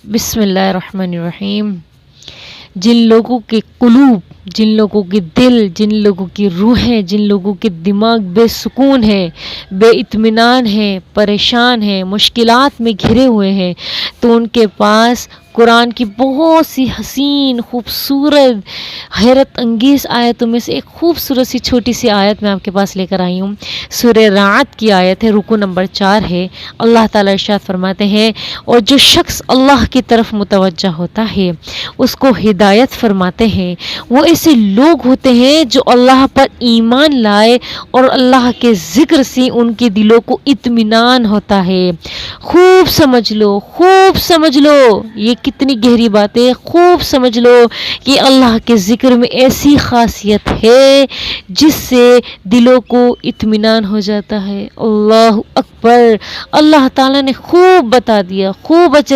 بسم اللہ الرحمن الرحیم. جن لوگوں کے قلوب، جن لوگوں کے دل، جن لوگوں کی روحیں، جن لوگوں کے دماغ بے سکون ہیں، بے اطمینان ہیں، پریشان ہیں، مشکلات میں گھرے ہوئے ہیں، تو ان کے پاس قرآن کی بہت سی حسین، خوبصورت، حیرت انگیز آیتوں میں سے ایک خوبصورت سی چھوٹی سی آیت میں آپ کے پاس لے کر آئی ہوں. سورہ رعد کی آیت ہے، رکوع نمبر 4 ہے. اللہ تعالیٰ ارشاد فرماتے ہیں، اور جو شخص اللہ کی طرف متوجہ ہوتا ہے اس کو ہدایت فرماتے ہیں. وہ ایسے لوگ ہوتے ہیں جو اللہ پر ایمان لائے اور اللہ کے ذکر سے ان کے دلوں کو اطمینان ہوتا ہے. خوب سمجھ لو، خوب سمجھ لو، یہ کتنی گہری بات ہے. خوب سمجھ لو کہ اللہ کے ذکر میں ایسی خاصیت ہے جس سے دلوں کو اطمینان ہو جاتا ہے. اللہ اکبر. اللہ تعالیٰ نے خوب بتا دیا، خوب